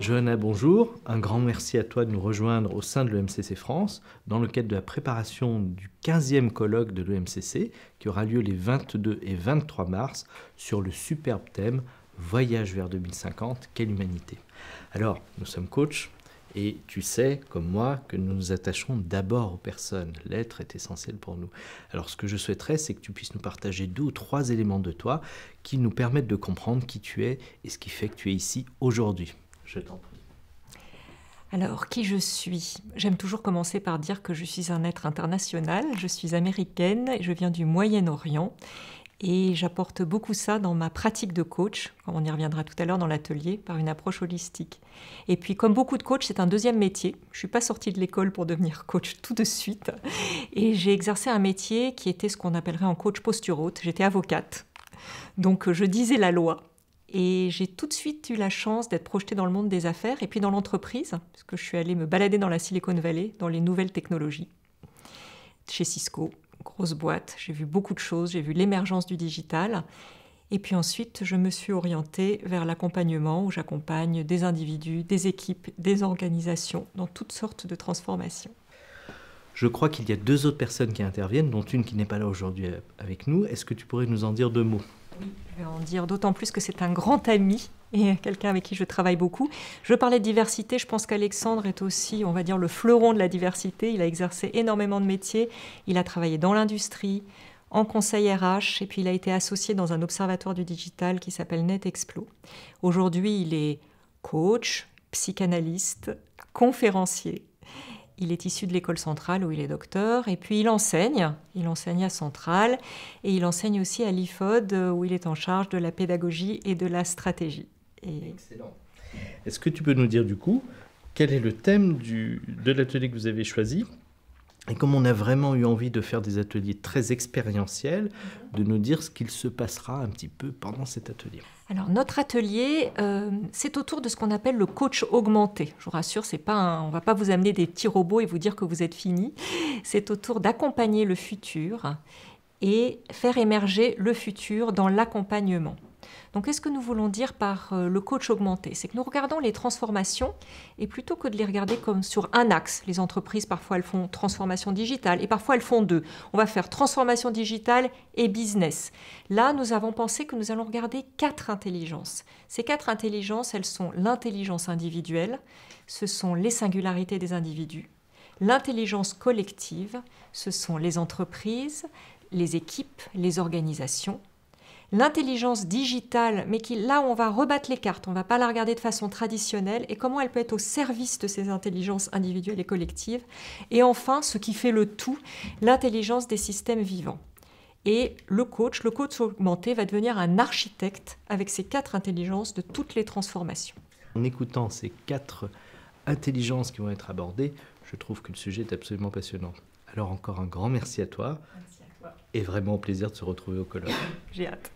Johanna, bonjour. Un grand merci à toi de nous rejoindre au sein de l'EMCC France dans le cadre de la préparation du 15e colloque de l'EMCC qui aura lieu les 22 et 23 mars sur le superbe thème « Voyage vers 2050, quelle humanité ?» Alors, nous sommes coachs et tu sais, comme moi, que nous nous attachons d'abord aux personnes. L'être est essentiel pour nous. Alors, ce que je souhaiterais, c'est que tu puisses nous partager 2 ou 3 éléments de toi qui nous permettent de comprendre qui tu es et ce qui fait que tu es ici aujourd'hui. Je t'en prie. Alors, qui je suis? J'aime toujours commencer par dire que je suis un être international, je suis américaine, je viens du Moyen-Orient et j'apporte beaucoup ça dans ma pratique de coach, on y reviendra tout à l'heure dans l'atelier, par une approche holistique. Et puis, comme beaucoup de coachs, c'est un deuxième métier. Je ne suis pas sortie de l'école pour devenir coach tout de suite et j'ai exercé un métier qui était ce qu'on appellerait en coach posturote. J'étais avocate, donc je disais la loi. Et j'ai tout de suite eu la chance d'être projetée dans le monde des affaires et puis dans l'entreprise, parce que je suis allée me balader dans la Silicon Valley, dans les nouvelles technologies, chez Cisco, grosse boîte. J'ai vu beaucoup de choses, j'ai vu l'émergence du digital. Et puis ensuite, je me suis orientée vers l'accompagnement, où j'accompagne des individus, des équipes, des organisations, dans toutes sortes de transformations. Je crois qu'il y a 2 autres personnes qui interviennent, dont une qui n'est pas là aujourd'hui avec nous. Est-ce que tu pourrais nous en dire 2 mots ? Oui, je vais en dire d'autant plus que c'est un grand ami et quelqu'un avec qui je travaille beaucoup. Je parlais de diversité, je pense qu'Alexandre est aussi, on va dire, le fleuron de la diversité. Il a exercé énormément de métiers, il a travaillé dans l'industrie, en conseil RH, et puis il a été associé dans un observatoire du digital qui s'appelle NetExplo. Aujourd'hui, il est coach, psychanalyste, conférencier. Il est issu de l'école centrale où il est docteur et puis il enseigne à Centrale et il enseigne aussi à l'IFOD où il est en charge de la pédagogie et de la stratégie. Excellent. Est-ce que tu peux nous dire du coup quel est le thème de l'atelier que vous avez choisi ? Et comme on a vraiment eu envie de faire des ateliers très expérientiels, de nous dire ce qu'il se passera un petit peu pendant cet atelier. Alors notre atelier, c'est autour de ce qu'on appelle le coach augmenté. Je vous rassure, on ne va pas vous amener des petits robots et vous dire que vous êtes fini. C'est autour d'accompagner le futur et faire émerger le futur dans l'accompagnement. Donc, qu'est-ce que nous voulons dire par le coach augmenté? C'est que nous regardons les transformations et plutôt que de les regarder comme sur un axe, les entreprises, parfois elles font transformation digitale et parfois elles font 2. On va faire transformation digitale et business. Là, nous avons pensé que nous allons regarder 4 intelligences. Ces 4 intelligences, elles sont l'intelligence individuelle, ce sont les singularités des individus. L'intelligence collective, ce sont les entreprises, les équipes, les organisations. L'intelligence digitale, mais là on va rebattre les cartes, on ne va pas la regarder de façon traditionnelle et comment elle peut être au service de ces intelligences individuelles et collectives. Et enfin, ce qui fait le tout, l'intelligence des systèmes vivants. Et le coach augmenté va devenir un architecte avec ces 4 intelligences de toutes les transformations. En écoutant ces 4 intelligences qui vont être abordées, je trouve que le sujet est absolument passionnant. Alors encore un grand merci à toi. Merci à toi. Et vraiment au plaisir de se retrouver au colloque. J'ai hâte.